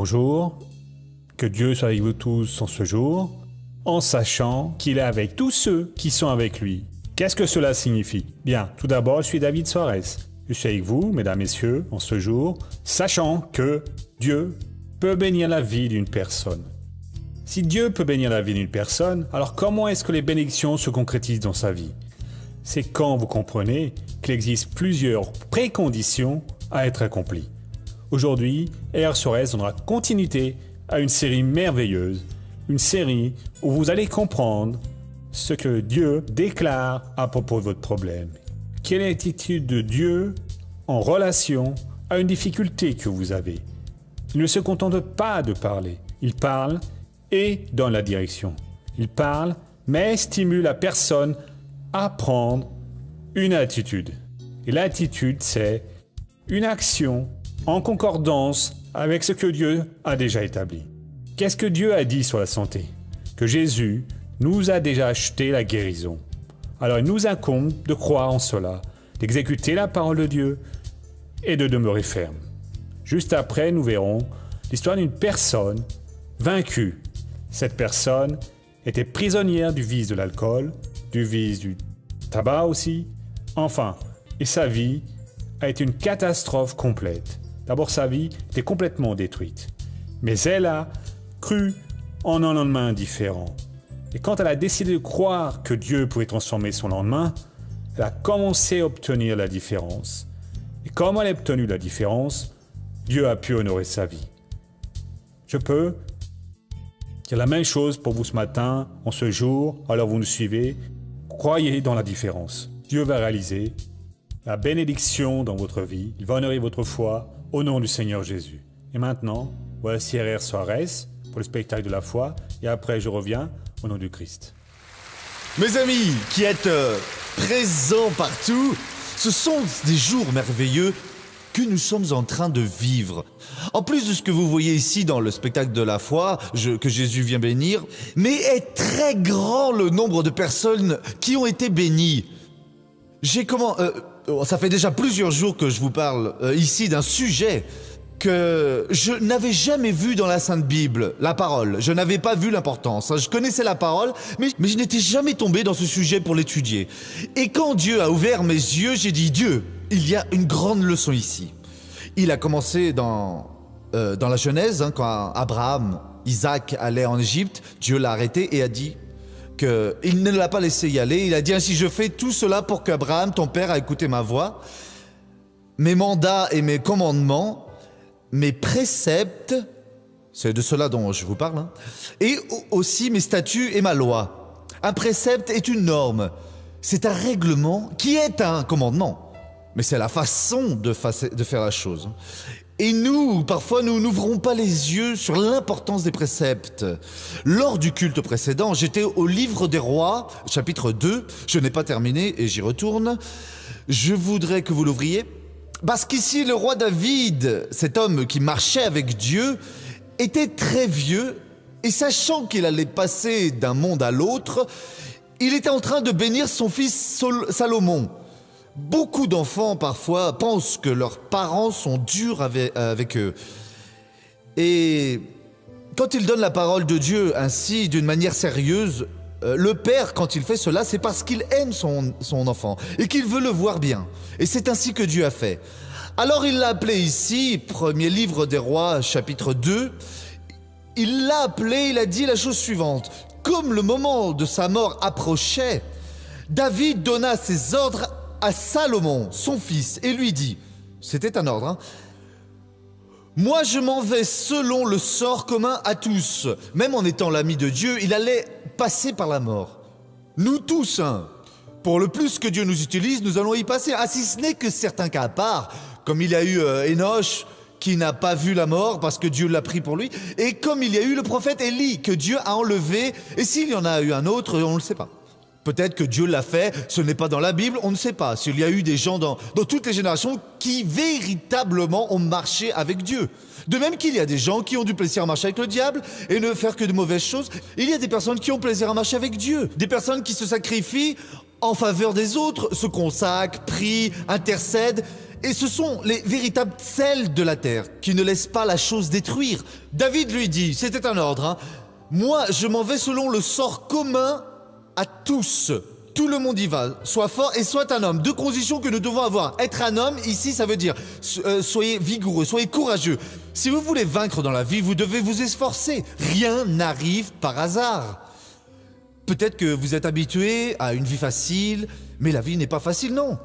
Bonjour, que Dieu soit avec vous tous en ce jour, en sachant qu'il est avec tous ceux qui sont avec lui. Qu'est-ce que cela signifie? Bien, tout d'abord, je suis David Soares. Je suis avec vous, mesdames, messieurs, en ce jour, sachant que Dieu peut bénir la vie d'une personne. Si Dieu peut bénir la vie d'une personne, alors comment est-ce que les bénédictions se concrétisent dans sa vie? C'est quand vous comprenez qu'il existe plusieurs préconditions à être accomplies. Aujourd'hui, R sur S donnera continuité à une série merveilleuse, une série où vous allez comprendre ce que Dieu déclare à propos de votre problème. Quelle est l'attitude de Dieu en relation à une difficulté que vous avez? Il ne se contente pas de parler, il parle et donne la direction. Il parle, mais stimule la personne à prendre une attitude. Et l'attitude, c'est une action en concordance avec ce que Dieu a déjà établi. Qu'est-ce que Dieu a dit sur la santé? Que Jésus nous a déjà acheté la guérison. Alors il nous incombe de croire en cela, d'exécuter la parole de Dieu et de demeurer ferme. Juste après, nous verrons l'histoire d'une personne vaincue. Cette personne était prisonnière du vice de l'alcool, du vice du tabac aussi. Enfin, et sa vie a été une catastrophe complète. D'abord, sa vie était complètement détruite. Mais elle a cru en un lendemain différent. Et quand elle a décidé de croire que Dieu pouvait transformer son lendemain, elle a commencé à obtenir la différence. Et comme elle a obtenu la différence, Dieu a pu honorer sa vie. Je peux dire la même chose pour vous ce matin, en ce jour, alors vous nous suivez. Croyez dans la différence. Dieu va réaliser la bénédiction dans votre vie. Il va honorer votre foi au nom du Seigneur Jésus. Et maintenant, voici R.R. Soares pour le spectacle de la foi. Et après, je reviens au nom du Christ. Mes amis qui êtes présents partout, ce sont des jours merveilleux que nous sommes en train de vivre. En plus de ce que vous voyez ici dans le spectacle de la foi, que Jésus vient bénir, mais est très grand le nombre de personnes qui ont été bénies. Ça fait déjà plusieurs jours que je vous parle ici d'un sujet que je n'avais jamais vu dans la Sainte Bible, la parole. Je n'avais pas vu l'importance. Je connaissais la parole, mais je n'étais jamais tombé dans ce sujet pour l'étudier. Et quand Dieu a ouvert mes yeux, j'ai dit, Dieu, il y a une grande leçon ici. Il a commencé dans la Genèse, quand Abraham, Isaac allaient en Égypte, Dieu l'a arrêté et a dit qu'il ne l'a pas laissé y aller. Il a dit ainsi, je fais tout cela pour qu'Abraham, ton père, a écouté ma voix, mes mandats et mes commandements, mes préceptes, c'est de cela dont je vous parle, et aussi mes statuts et ma loi. Un précepte est une norme, c'est un règlement qui est un commandement, mais c'est la façon de faire la chose. Et nous, parfois, nous n'ouvrons pas les yeux sur l'importance des préceptes. Lors du culte précédent, j'étais au livre des rois, chapitre 2, je n'ai pas terminé et j'y retourne. Je voudrais que vous l'ouvriez. Parce qu'ici, le roi David, cet homme qui marchait avec Dieu, était très vieux et sachant qu'il allait passer d'un monde à l'autre, il était en train de bénir son fils Salomon. Beaucoup d'enfants, parfois, pensent que leurs parents sont durs avec eux. Et quand ils donnent la parole de Dieu ainsi, d'une manière sérieuse, le père, quand il fait cela, c'est parce qu'il aime son enfant et qu'il veut le voir bien. Et c'est ainsi que Dieu a fait. Alors il l'a appelé ici, premier livre des rois, chapitre 2. Il l'a appelé, il a dit la chose suivante. Comme le moment de sa mort approchait, David donna ses ordres à Salomon, son fils, et lui dit, c'était un ordre, moi je m'en vais selon le sort commun à tous. Même en étant l'ami de Dieu, il allait passer par la mort. Nous tous, pour le plus que Dieu nous utilise, nous allons y passer. Ah, si ce n'est que certains cas à part, comme il y a eu Enoch, qui n'a pas vu la mort parce que Dieu l'a pris pour lui, et comme il y a eu le prophète Élie, que Dieu a enlevé, et s'il y en a eu un autre, on ne le sait pas. Peut-être que Dieu l'a fait, ce n'est pas dans la Bible, on ne sait pas. S'il y a eu des gens dans toutes les générations qui véritablement ont marché avec Dieu. De même qu'il y a des gens qui ont du plaisir à marcher avec le diable et ne faire que de mauvaises choses. Il y a des personnes qui ont plaisir à marcher avec Dieu. Des personnes qui se sacrifient en faveur des autres, se consacrent, prient, intercèdent Et ce sont les véritables sels de la terre qui ne laissent pas la chose détruire. David lui dit, c'était un ordre, hein, moi je m'en vais selon le sort commun à tous. Tout le monde y va, soit fort et soit un homme. Deux conditions que nous devons avoir. Être un homme, ici, ça veut dire soyez vigoureux, soyez courageux. Si vous voulez vaincre dans la vie, vous devez vous esforcer. Rien n'arrive par hasard. Peut-être que vous êtes habitué à une vie facile, mais la vie n'est pas facile, non.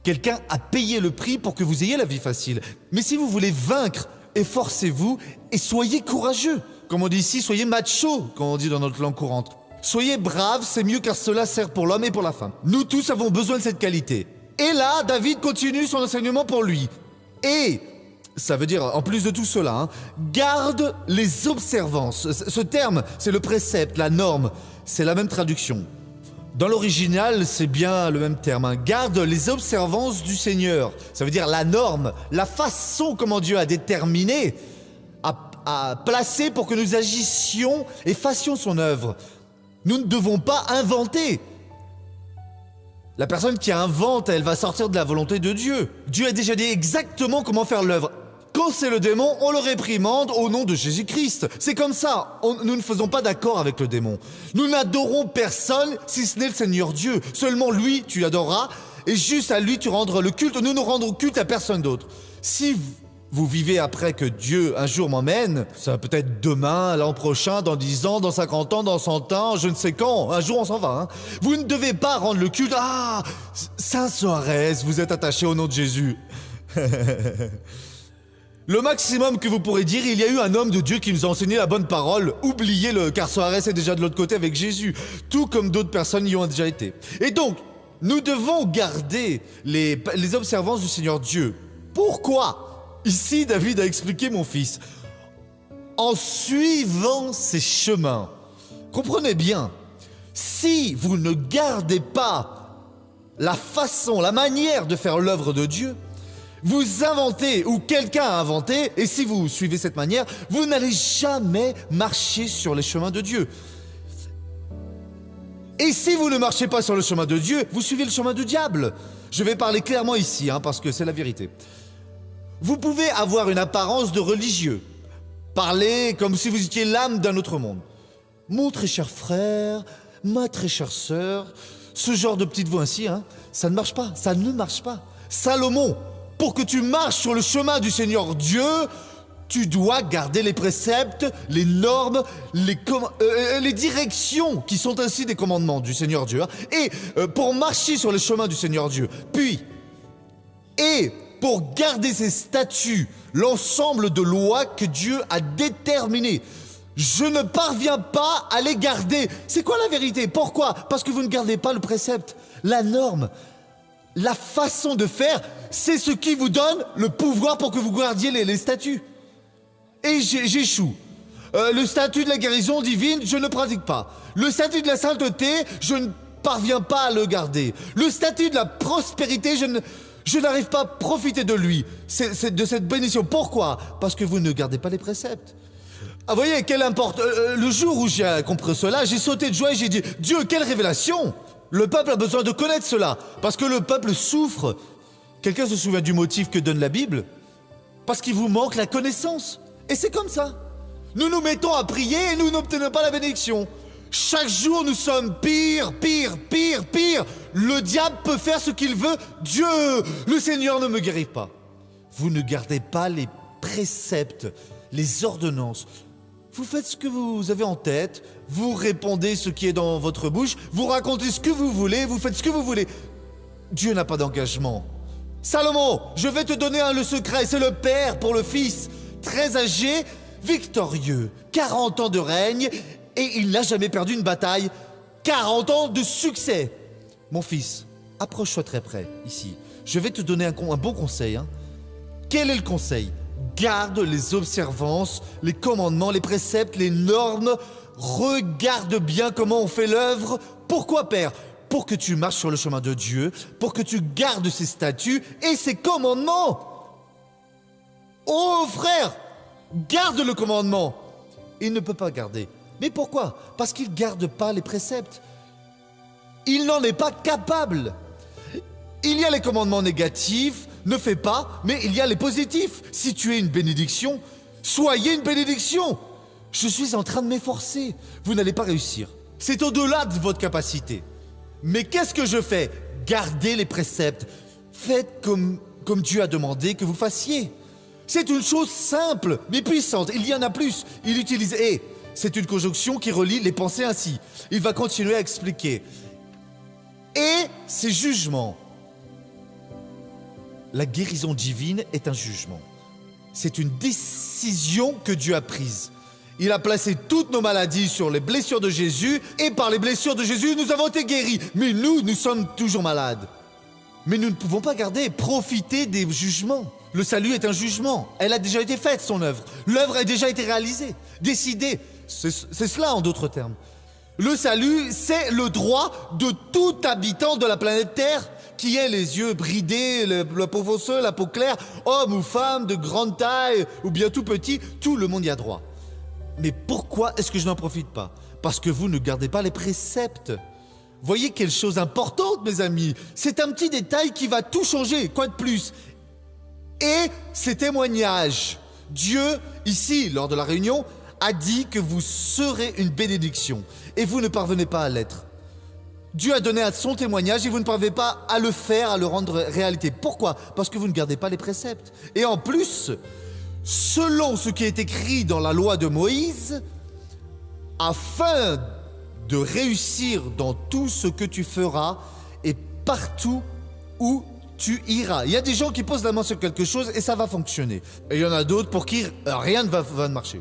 Quelqu'un a payé le prix pour que vous ayez la vie facile. Mais si vous voulez vaincre, efforcez-vous et soyez courageux. Comme on dit ici, soyez macho, comme on dit dans notre langue courante. Soyez braves, c'est mieux car cela sert pour l'homme et pour la femme. Nous tous avons besoin de cette qualité. Et là, David continue son enseignement pour lui. Et, ça veut dire, en plus de tout cela, hein, garde les observances. Ce terme, c'est le précepte, la norme. C'est la même traduction. Dans l'original, c'est bien le même terme. Hein. Garde les observances du Seigneur. Ça veut dire la norme, la façon comment Dieu a déterminé, a placé pour que nous agissions et fassions son œuvre. Nous ne devons pas inventer. La personne qui invente, elle va sortir de la volonté de Dieu. Dieu a déjà dit exactement comment faire l'œuvre. Quand c'est le démon, on le réprimande au nom de Jésus-Christ. C'est comme ça. Nous ne faisons pas d'accord avec le démon. Nous n'adorons personne si ce n'est le Seigneur Dieu. Seulement lui, tu adoreras, et juste à lui, tu rendras le culte. Nous ne rendrons culte à personne d'autre. Si vous vivez après que Dieu un jour m'emmène, ça va peut-être demain, l'an prochain, dans 10 ans, dans 50 ans, dans 100 ans, je ne sais quand, un jour on s'en va. Hein. Vous ne devez pas rendre le culte. Ah, Saint Soares, vous êtes attaché au nom de Jésus. Le maximum que vous pourrez dire, il y a eu un homme de Dieu qui nous a enseigné la bonne parole. Oubliez-le, car Soares est déjà de l'autre côté avec Jésus, tout comme d'autres personnes y ont déjà été. Et donc, nous devons garder les observances du Seigneur Dieu. Pourquoi ? Ici, David a expliqué, mon fils, en suivant ses chemins. Comprenez bien, si vous ne gardez pas la façon, la manière de faire l'œuvre de Dieu, vous inventez ou quelqu'un a inventé, et si vous suivez cette manière, vous n'allez jamais marcher sur les chemins de Dieu. Et si vous ne marchez pas sur le chemin de Dieu, vous suivez le chemin du diable. Je vais parler clairement ici, hein, parce que c'est la vérité. Vous pouvez avoir une apparence de religieux, parler comme si vous étiez l'âme d'un autre monde. Mon très cher frère, ma très chère sœur, ce genre de petite voix ainsi, hein, ça ne marche pas, ça ne marche pas. Salomon, pour que tu marches sur le chemin du Seigneur Dieu, tu dois garder les préceptes, les normes, les directions qui sont ainsi des commandements du Seigneur Dieu. Hein, et pour marcher sur le chemin du Seigneur Dieu, pour garder ces statuts, l'ensemble de lois que Dieu a déterminées. Je ne parviens pas à les garder. C'est quoi la vérité? Pourquoi? Parce que vous ne gardez pas le précepte, la norme, la façon de faire. C'est ce qui vous donne le pouvoir pour que vous gardiez les statuts. Et j'échoue. Le statut de la guérison divine, je ne pratique pas. Le statut de la sainteté, je ne parviens pas à le garder. Le statut de la prospérité, je n'arrive pas à profiter de lui, de cette bénédiction. Pourquoi? Parce que vous ne gardez pas les préceptes. Ah, vous voyez, quelle importe. Le jour où j'ai compris cela, j'ai sauté de joie et j'ai dit, Dieu, quelle révélation! Le peuple a besoin de connaître cela, parce que le peuple souffre. Quelqu'un se souvient du motif que donne la Bible? Parce qu'il vous manque la connaissance. Et c'est comme ça. Nous nous mettons à prier et nous n'obtenons pas la bénédiction. Chaque jour, nous sommes pire. Le diable peut faire ce qu'il veut. Dieu, le Seigneur ne me guérit pas. Vous ne gardez pas les préceptes, les ordonnances. Vous faites ce que vous avez en tête, vous répondez ce qui est dans votre bouche, vous racontez ce que vous voulez, vous faites ce que vous voulez. Dieu n'a pas d'engagement. Salomon, je vais te donner le secret, c'est le père pour le fils, très âgé, victorieux, 40 ans de règne, et il n'a jamais perdu une bataille, 40 ans de succès. Mon fils, approche-toi très près, ici. Je vais te donner un bon conseil. Hein. Quel est le conseil? Garde les observances, les commandements, les préceptes, les normes. Regarde bien comment on fait l'œuvre. Pourquoi, Père? Pour que tu marches sur le chemin de Dieu, pour que tu gardes ses statuts et ses commandements. Oh, frère, garde le commandement. Il ne peut pas garder. Mais pourquoi? Parce qu'il ne garde pas les préceptes. Il n'en est pas capable. Il y a les commandements négatifs. ne fais pas, mais il y a les positifs. Si tu es une bénédiction, soyez une bénédiction. Je suis en train de m'efforcer. Vous n'allez pas réussir. C'est au-delà de votre capacité. Mais qu'est-ce que je fais? Gardez les préceptes. Faites comme Dieu a demandé que vous fassiez. C'est une chose simple, mais puissante. Il y en a plus. Il utilise « et ». C'est une conjonction qui relie les pensées ainsi. Il va continuer à expliquer. Et c'est jugement. La guérison divine est un jugement. C'est une décision que Dieu a prise. Il a placé toutes nos maladies sur les blessures de Jésus, et par les blessures de Jésus, nous avons été guéris. Mais nous sommes toujours malades. Mais nous ne pouvons pas garder et profiter des jugements. Le salut est un jugement. Elle a déjà été faite, son œuvre. L'œuvre a déjà été réalisée, décidée. C'est cela en d'autres termes. Le salut, c'est le droit de tout habitant de la planète Terre qui ait les yeux bridés, la peau fosseuse, la peau claire, homme ou femme, de grande taille ou bien tout petit, tout le monde y a droit. Mais pourquoi est-ce que je n'en profite pas? Parce que vous ne gardez pas les préceptes. Voyez quelle chose importante, mes amis. C'est un petit détail qui va tout changer, quoi de plus? Et ces témoignages, Dieu, ici, lors de la réunion, a dit que vous serez une bénédiction. Et vous ne parvenez pas à l'être. Dieu a donné à son témoignage et vous ne parvenez pas à le faire, à le rendre réalité. Pourquoi? Parce que vous ne gardez pas les préceptes. Et en plus, selon ce qui est écrit dans la loi de Moïse, afin de réussir dans tout ce que tu feras et partout où tu iras. Il y a des gens qui posent la main sur quelque chose et ça va fonctionner. Et il y en a d'autres pour qui rien ne va marcher.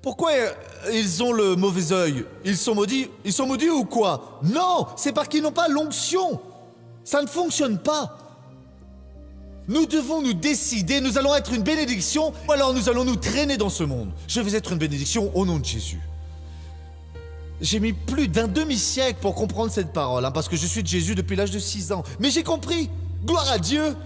Pourquoi ils ont le mauvais œil? Ils sont maudits? Ils sont maudits ou quoi? Non, c'est parce qu'ils n'ont pas l'onction. Ça ne fonctionne pas. Nous devons nous décider, nous allons être une bénédiction, ou alors nous allons nous traîner dans ce monde. Je vais être une bénédiction au nom de Jésus. J'ai mis plus d'un demi-siècle pour comprendre cette parole, parce que je suis de Jésus depuis l'âge de 6 ans. Mais j'ai compris. Gloire à Dieu.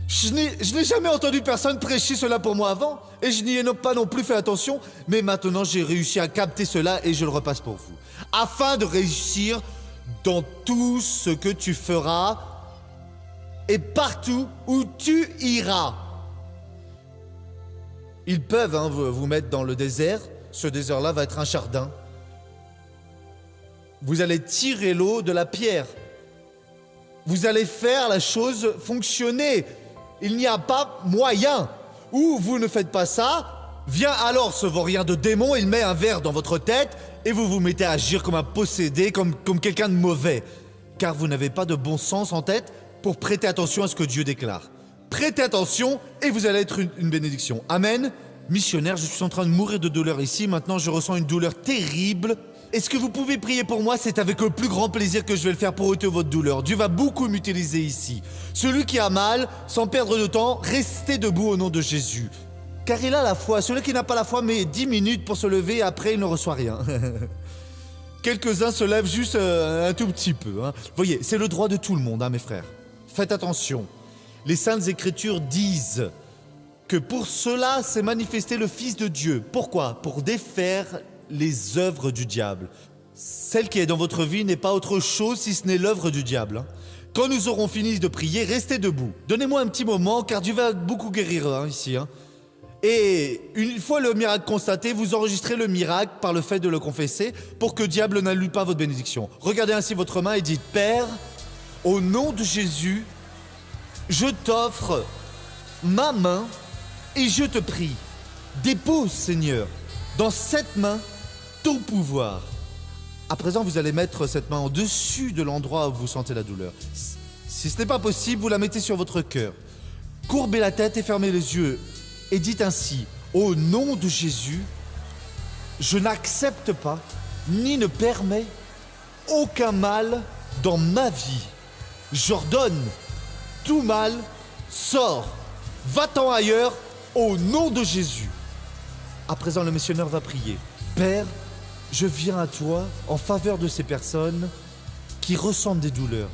Je n'ai jamais entendu personne prêcher cela pour moi avant, et je n'y ai pas non plus fait attention, mais maintenant j'ai réussi à capter cela et je le repasse pour vous. Afin de réussir dans tout ce que tu feras et partout où tu iras. Ils peuvent vous mettre dans le désert. Ce désert-là va être un jardin. Vous allez tirer l'eau de la pierre. Vous allez faire la chose fonctionner. Il n'y a pas moyen. Ou vous ne faites pas ça, vient alors ce vaurien de démon, il met un verre dans votre tête et vous vous mettez à agir comme un possédé, comme quelqu'un de mauvais. Car vous n'avez pas de bon sens en tête pour prêter attention à ce que Dieu déclare. Prêtez attention et vous allez être une bénédiction. Amen. Missionnaire, je suis en train de mourir de douleur ici. Maintenant, je ressens une douleur terrible. Est-ce que vous pouvez prier pour moi? C'est avec le plus grand plaisir que je vais le faire pour ôter votre douleur. Dieu va beaucoup m'utiliser ici. Celui qui a mal, sans perdre de temps, restez debout au nom de Jésus. Car il a la foi. Celui qui n'a pas la foi met 10 minutes pour se lever et après il ne reçoit rien. Quelques-uns se lèvent juste un tout petit peu. Voyez, c'est le droit de tout le monde, mes frères. Faites attention. Les Saintes Écritures disent que pour cela s'est manifesté le Fils de Dieu. Pourquoi? Pour défaire les œuvres du diable. Celle qui est dans votre vie n'est pas autre chose si ce n'est l'œuvre du diable. Quand nous aurons fini de prier, restez debout. Donnez-moi un petit moment, car Dieu va beaucoup guérir ici. Et une fois le miracle constaté, vous enregistrez le miracle par le fait de le confesser pour que le diable n'annule pas votre bénédiction. Regardez ainsi votre main et dites: Père, au nom de Jésus, je t'offre ma main et je te prie, dépose, Seigneur, dans cette main ton pouvoir. À présent, vous allez mettre cette main au-dessus de l'endroit où vous sentez la douleur. Si ce n'est pas possible, vous la mettez sur votre cœur. Courbez la tête et fermez les yeux. Et dites ainsi: au nom de Jésus, je n'accepte pas ni ne permets aucun mal dans ma vie. J'ordonne, tout mal, sors, va-t'en ailleurs, au nom de Jésus. À présent, le missionnaire va prier. Père, je viens à toi en faveur de ces personnes qui ressentent des douleurs.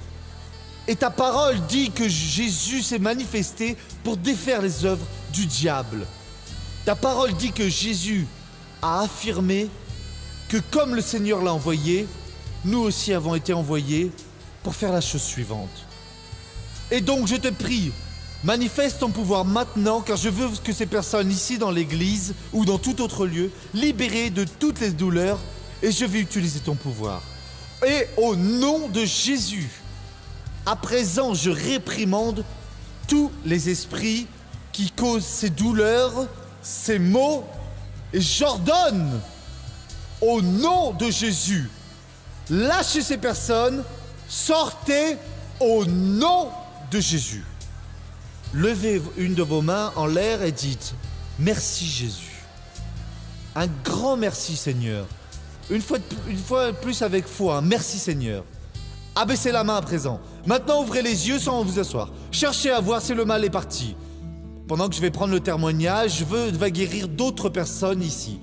Et ta parole dit que Jésus s'est manifesté pour défaire les œuvres du diable. Ta parole dit que Jésus a affirmé que comme le Seigneur l'a envoyé, nous aussi avons été envoyés pour faire la chose suivante. Et donc je te prie, manifeste ton pouvoir maintenant, car je veux que ces personnes ici dans l'église ou dans tout autre lieu, libérées de toutes les douleurs, et je vais utiliser ton pouvoir. Et au nom de Jésus, à présent je réprimande tous les esprits qui causent ces douleurs, ces maux, et j'ordonne, au nom de Jésus, lâchez ces personnes, sortez au nom de Jésus. Levez une de vos mains en l'air et dites « Merci Jésus ». Un grand merci Seigneur. Une fois de plus avec foi, merci Seigneur. Abaissez la main à présent. Maintenant ouvrez les yeux sans vous asseoir. Cherchez à voir si le mal est parti. Pendant que je vais prendre le témoignage, je veux guérir d'autres personnes ici.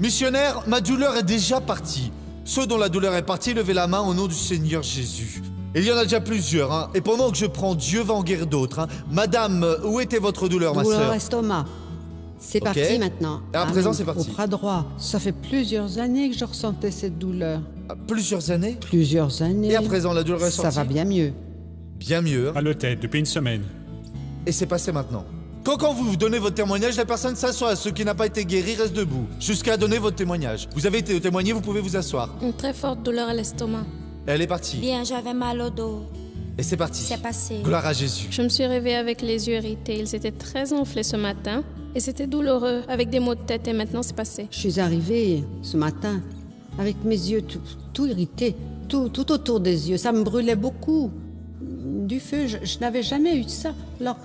Missionnaire, ma douleur est déjà partie. Ceux dont la douleur est partie, levez la main au nom du Seigneur Jésus. Et il y en a déjà plusieurs, hein. Et pendant que je prends, Dieu va en guérir d'autres, hein. Madame, où était votre douleur, ma sœur? Douleur estomac. C'est parti maintenant. Et à présent, c'est parti. Au bras droit. Ça fait plusieurs années que je ressentais cette douleur. Plusieurs années? Plusieurs années. Et à présent, la douleur est sortie? Ça va bien mieux. Bien mieux. Hein. À l'hôtel depuis une semaine. Et c'est passé maintenant. Quand vous donnez votre témoignage, la personne s'assoit. Ceux qui n'ont pas été guéris restent debout. Jusqu'à donner votre témoignage. Vous avez été témoigné, vous pouvez vous asseoir. Une très forte douleur à l'estomac. Elle est partie. Bien, j'avais mal au dos. Et c'est parti. C'est passé. Gloire à Jésus. Je me suis réveillée avec les yeux irrités. Ils étaient très enflés ce matin. Et c'était douloureux, avec des maux de tête. Et maintenant, c'est passé. Je suis arrivée ce matin avec mes yeux tout irrités, tout autour des yeux. Ça me brûlait beaucoup. Du feu, je n'avais jamais eu de ça. Alors,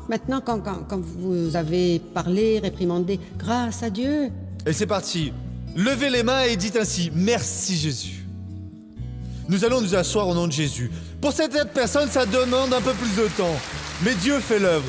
maintenant, quand vous avez parlé, réprimandé, grâce à Dieu. Et c'est parti. Levez les mains et dites ainsi, merci Jésus. Nous allons nous asseoir au nom de Jésus. Pour certaines personnes, ça demande un peu plus de temps. Mais Dieu fait l'œuvre.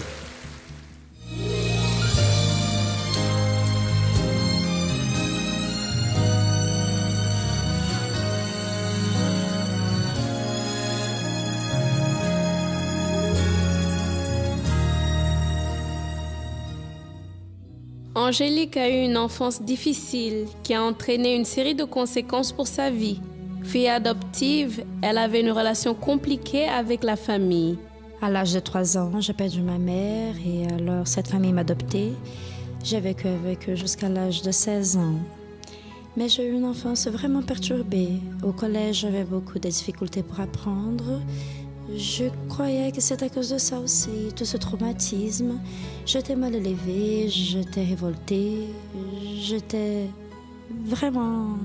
Angélique a eu une enfance difficile qui a entraîné une série de conséquences pour sa vie. Fille adoptive, elle avait une relation compliquée avec la famille. À l'âge de 3 ans, j'ai perdu ma mère et alors cette famille m'a adoptée. J'ai vécu avec eux jusqu'à l'âge de 16 ans. Mais j'ai eu une enfance vraiment perturbée. Au collège, j'avais beaucoup de difficultés pour apprendre. Je croyais que c'était à cause de ça aussi, tout ce traumatisme. J'étais mal élevée, j'étais révoltée, j'étais vraiment...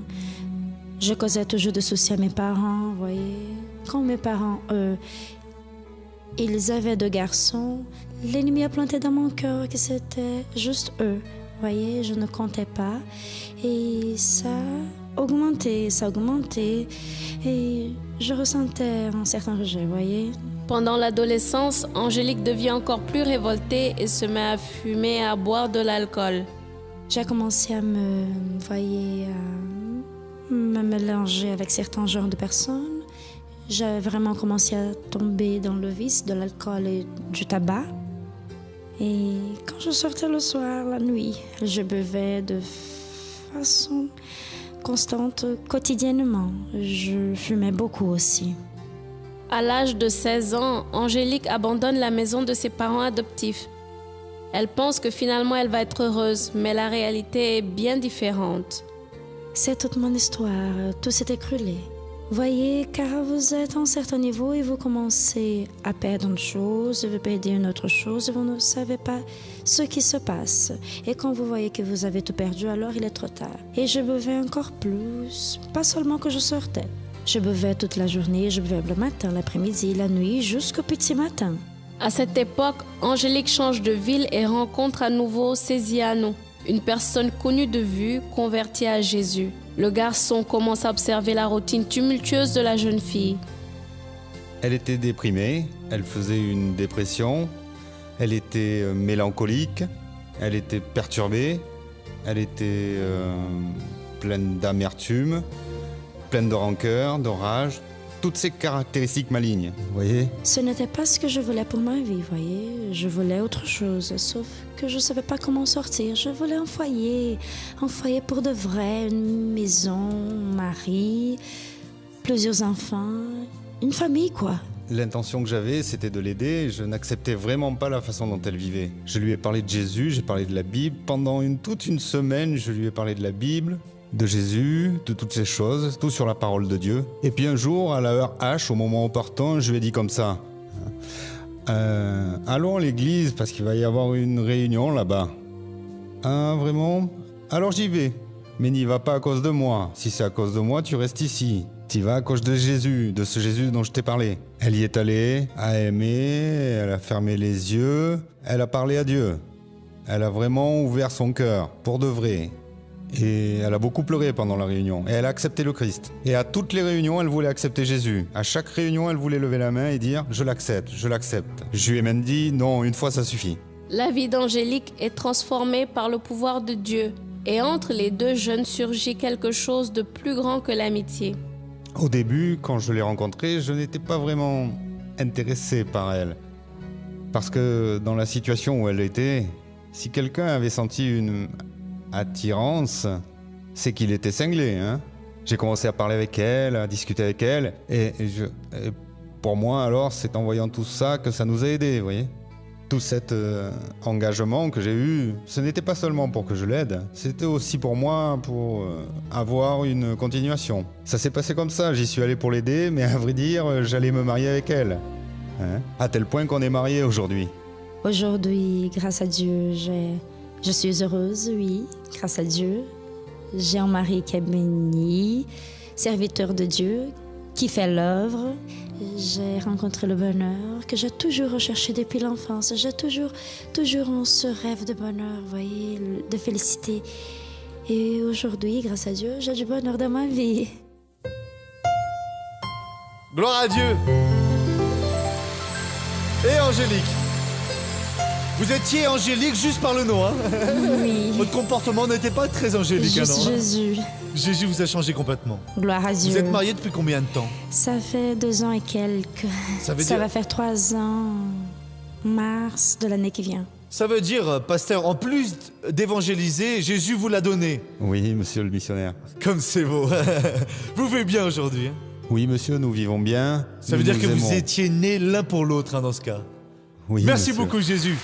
Je causais toujours de soucis à mes parents, vous voyez. Quand mes parents, eux, ils avaient 2 garçons, l'ennemi a planté dans mon cœur que c'était juste eux. Vous voyez, je ne comptais pas. Et ça a augmenté. Et je ressentais un certain rejet, vous voyez. Pendant l'adolescence, Angélique devient encore plus révoltée et se met à fumer et à boire de l'alcool. J'ai commencé à me mélanger avec certains genres de personnes. J'ai vraiment commencé à tomber dans le vice de l'alcool et du tabac. Et quand je sortais le soir, la nuit, je buvais de façon constante, quotidiennement. Je fumais beaucoup aussi. À l'âge de 16 ans, Angélique abandonne la maison de ses parents adoptifs. Elle pense que finalement elle va être heureuse, mais la réalité est bien différente. C'est toute mon histoire, tout s'est écroulé. Voyez, car vous êtes à un certain niveau et vous commencez à perdre une chose, vous perdez une autre chose, vous ne savez pas ce qui se passe. Et quand vous voyez que vous avez tout perdu, alors il est trop tard. Et je buvais encore plus, pas seulement que je sortais. Je buvais toute la journée, je buvais le matin, l'après-midi, la nuit, jusqu'au petit matin. À cette époque, Angélique change de ville et rencontre à nouveau Céziano, une personne connue de vue, convertie à Jésus. Le garçon commence à observer la routine tumultueuse de la jeune fille. Elle était déprimée, elle faisait une dépression, elle était mélancolique, elle était perturbée, elle était pleine d'amertume, pleine de rancœur, de rage, toutes ces caractéristiques malignes, vous voyez. Ce n'était pas ce que je voulais pour ma vie, vous voyez. Je voulais autre chose, sauf que je ne savais pas comment sortir. Je voulais un foyer pour de vrai, une maison, un mari, plusieurs enfants, une famille, quoi. L'intention que j'avais, c'était de l'aider. Je n'acceptais vraiment pas la façon dont elle vivait. Je lui ai parlé de Jésus, j'ai parlé de la Bible. Pendant toute une semaine, je lui ai parlé de la Bible, de Jésus, de toutes ces choses, tout sur la parole de Dieu. Et puis un jour, à la heure H, au moment opportun, je lui ai dit comme ça, allons à l'église parce qu'il va y avoir une réunion là-bas. Ah, vraiment? Alors j'y vais. Mais n'y va pas à cause de moi. Si c'est à cause de moi, tu restes ici. Tu vas à cause de Jésus, de ce Jésus dont je t'ai parlé. Elle y est allée, a aimé, elle a fermé les yeux, elle a parlé à Dieu. Elle a vraiment ouvert son cœur, pour de vrai. Et elle a beaucoup pleuré pendant la réunion. Et elle a accepté le Christ. Et à toutes les réunions, elle voulait accepter Jésus. À chaque réunion, elle voulait lever la main et dire « Je l'accepte, je l'accepte ». Je lui ai même dit « Non, une fois, ça suffit ». La vie d'Angélique est transformée par le pouvoir de Dieu. Et entre les deux jeunes surgit quelque chose de plus grand que l'amitié. Au début, quand je l'ai rencontrée, je n'étais pas vraiment intéressé par elle. Parce que dans la situation où elle était, si quelqu'un avait senti une attirance, c'est qu'il était cinglé. J'ai commencé à parler avec elle, à discuter avec elle. Et pour moi, alors, c'est en voyant tout ça que ça nous a aidés, vous voyez. Tout cet engagement que j'ai eu, ce n'était pas seulement pour que je l'aide, c'était aussi pour moi, pour avoir une continuation. Ça s'est passé comme ça, j'y suis allé pour l'aider, mais à vrai dire, j'allais me marier avec elle. À tel point qu'on est mariés aujourd'hui. Aujourd'hui, grâce à Dieu, je suis heureuse, oui, grâce à Dieu. J'ai un mari qui est béni, serviteur de Dieu, qui fait l'œuvre. J'ai rencontré le bonheur que j'ai toujours recherché depuis l'enfance. J'ai toujours ce rêve de bonheur, vous voyez, de félicité. Et aujourd'hui, grâce à Dieu, j'ai du bonheur dans ma vie. Gloire à Dieu. Et Angélique. Vous étiez angélique juste par le nom, hein? Oui. Votre comportement n'était pas très angélique, Juste non? Jésus. Jésus vous a changé complètement. Gloire à Dieu. Vous êtes mariés depuis combien de temps? Ça fait 2 ans et quelques. Ça va faire 3 ans, mars de l'année qui vient. Ça veut dire, pasteur, en plus d'évangéliser, Jésus vous l'a donné. Oui, monsieur le missionnaire. Comme c'est beau. Vous vivez bien aujourd'hui, hein? Oui, monsieur, nous vivons bien. Ça veut dire que vous étiez nés l'un pour l'autre, hein, dans ce cas. Oui, merci monsieur. beaucoup, Jésus.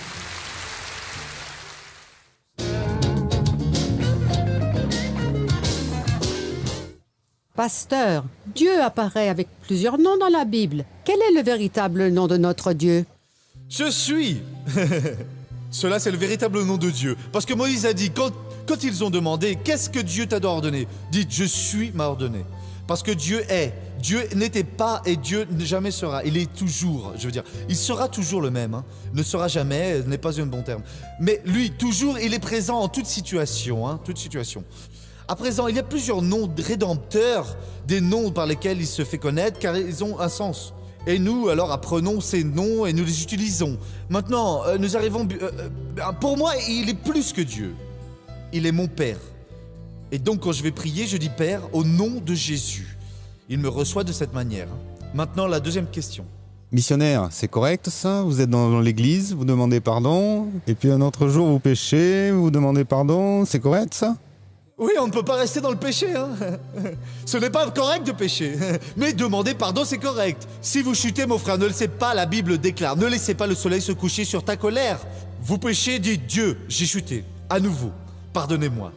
Pasteur, Dieu apparaît avec plusieurs noms dans la Bible. Quel est le véritable nom de notre Dieu? Je suis. Cela, c'est le véritable nom de Dieu. Parce que Moïse a dit, quand ils ont demandé, qu'est-ce que Dieu t'a ordonné? Dites, je suis m'a ordonné. Parce que Dieu est. Dieu n'était pas et Dieu ne jamais sera. Il est toujours, je veux dire. Il sera toujours le même. Ne sera jamais, n'est pas un bon terme. Mais lui, toujours, il est présent en toute situation. Toute situation. À présent, il y a plusieurs noms rédempteurs, des noms par lesquels il se fait connaître, car ils ont un sens. Et nous, alors, apprenons ces noms et nous les utilisons. Maintenant, nous arrivons... pour moi, il est plus que Dieu. Il est mon Père. Et donc, quand je vais prier, je dis Père, au nom de Jésus. Il me reçoit de cette manière. Maintenant, la deuxième question. Missionnaire, c'est correct ça? Vous êtes dans l'église, vous demandez pardon, et puis un autre jour vous péchez, vous demandez pardon, c'est correct ça? Oui, on ne peut pas rester dans le péché. Ce n'est pas correct de pécher. Mais demander pardon, c'est correct. Si vous chutez, mon frère, ne le laissez pas, la Bible déclare. Ne laissez pas le soleil se coucher sur ta colère. Vous péchez, dites Dieu, j'ai chuté. À nouveau, pardonnez-moi.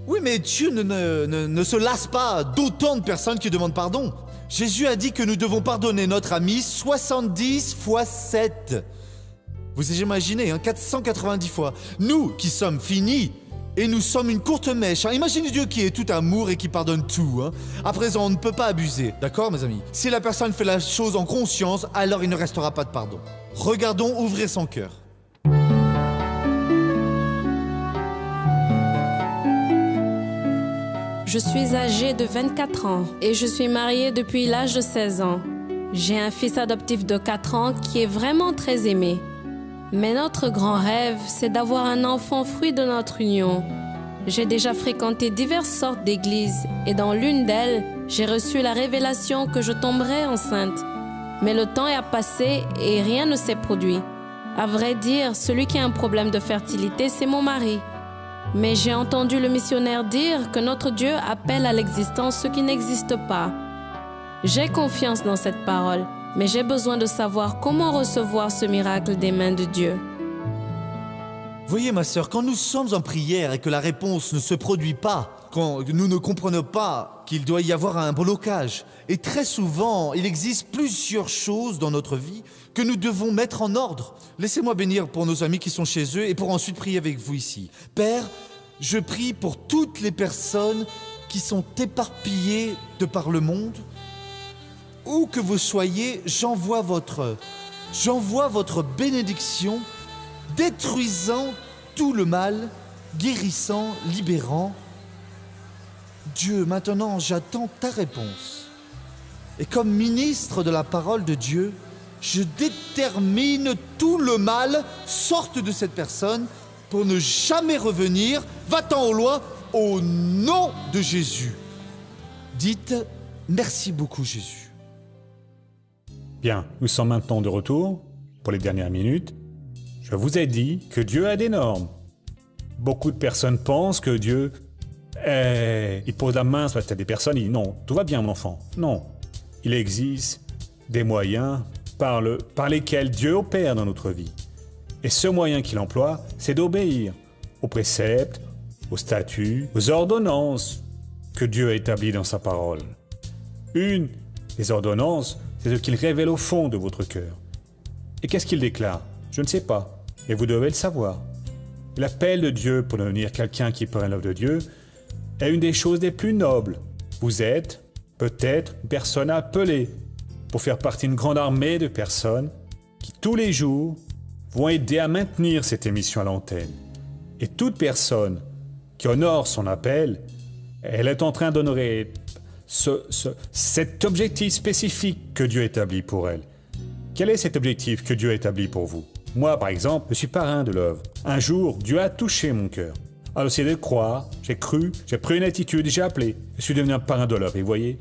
Oui, mais Dieu ne se lasse pas d'autant de personnes qui demandent pardon. Jésus a dit que nous devons pardonner notre ami 70 fois 7. Vous imaginez, 490 fois. Nous qui sommes finis, et nous sommes une courte mèche. Imaginez Dieu qui est tout amour et qui pardonne tout. À présent, on ne peut pas abuser. D'accord, mes amis? Si la personne fait la chose en conscience, alors il ne restera pas de pardon. Regardons ouvrir son cœur. Je suis âgée de 24 ans et je suis mariée depuis l'âge de 16 ans. J'ai un fils adoptif de 4 ans qui est vraiment très aimé. Mais notre grand rêve, c'est d'avoir un enfant fruit de notre union. J'ai déjà fréquenté diverses sortes d'églises et dans l'une d'elles, j'ai reçu la révélation que je tomberais enceinte. Mais le temps a passé et rien ne s'est produit. À vrai dire, celui qui a un problème de fertilité, c'est mon mari. Mais j'ai entendu le missionnaire dire que notre Dieu appelle à l'existence ce qui n'existe pas. J'ai confiance dans cette parole Mais j'ai besoin de savoir comment recevoir ce miracle des mains de Dieu. Voyez ma sœur, quand nous sommes en prière et que la réponse ne se produit pas, quand nous ne comprenons pas qu'il doit y avoir un blocage, et très souvent il existe plusieurs choses dans notre vie que nous devons mettre en ordre. Laissez-moi bénir pour nos amis qui sont chez eux et pour ensuite prier avec vous ici. Père, je prie pour toutes les personnes qui sont éparpillées de par le monde. Où que vous soyez, j'envoie votre bénédiction, détruisant tout le mal, guérissant, libérant. Dieu, maintenant j'attends ta réponse. Et comme ministre de la parole de Dieu, je détermine tout le mal sorte de cette personne pour ne jamais revenir. Va-t'en au loin, au nom de Jésus. Dites merci beaucoup Jésus. Bien, nous sommes maintenant de retour pour les dernières minutes. Je vous ai dit que Dieu a des normes. Beaucoup de personnes pensent que Dieu, il pose la main sur la tête des personnes, il dit non, tout va bien mon enfant. Non, il existe des moyens par lesquels Dieu opère dans notre vie. Et ce moyen qu'il emploie, c'est d'obéir aux préceptes, aux statuts, aux ordonnances que Dieu a établies dans sa parole. Une des ordonnances, c'est ce qu'il révèle au fond de votre cœur. Et qu'est-ce qu'il déclare? Je ne sais pas, et vous devez le savoir. L'appel de Dieu pour devenir quelqu'un qui prend l'œuvre de Dieu est une des choses les plus nobles. Vous êtes peut-être une personne appelée pour faire partie d'une grande armée de personnes qui tous les jours vont aider à maintenir cette émission à l'antenne. Et toute personne qui honore son appel, elle est en train d'honorer cet objectif spécifique que Dieu établit pour elle. Quel est cet objectif que Dieu a établi pour vous? Moi, par exemple, je suis parrain de l'œuvre. Un jour, Dieu a touché mon cœur. Alors, c'est de croire, j'ai cru, j'ai pris une attitude, j'ai appelé. Je suis devenu un parrain de l'œuvre. Et vous voyez,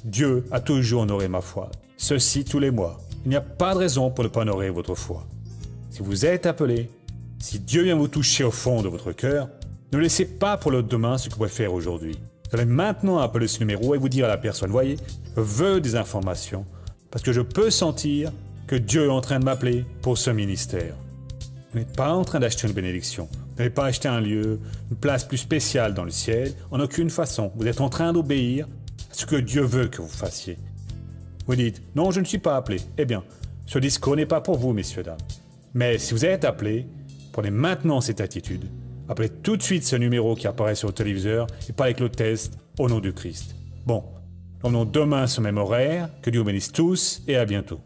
Dieu a toujours honoré ma foi. Ceci tous les mois. Il n'y a pas de raison pour ne pas honorer votre foi. Si vous êtes appelé, si Dieu vient vous toucher au fond de votre cœur, ne laissez pas pour le demain ce que vous pouvez faire aujourd'hui. Vous allez maintenant appeler ce numéro et vous dire à la personne, voyez, je veux des informations parce que je peux sentir que Dieu est en train de m'appeler pour ce ministère. Vous n'êtes pas en train d'acheter une bénédiction. Vous n'avez pas acheté un lieu, une place plus spéciale dans le ciel, en aucune façon. Vous êtes en train d'obéir à ce que Dieu veut que vous fassiez. Vous dites, non, je ne suis pas appelé. Eh bien, ce discours n'est pas pour vous, messieurs, dames. Mais si vous êtes appelé, prenez maintenant cette attitude. Appelez tout de suite ce numéro qui apparaît sur le téléviseur et parlez avec le test au nom du Christ. Bon, nous revenons demain ce même horaire. Que Dieu vous bénisse tous et à bientôt.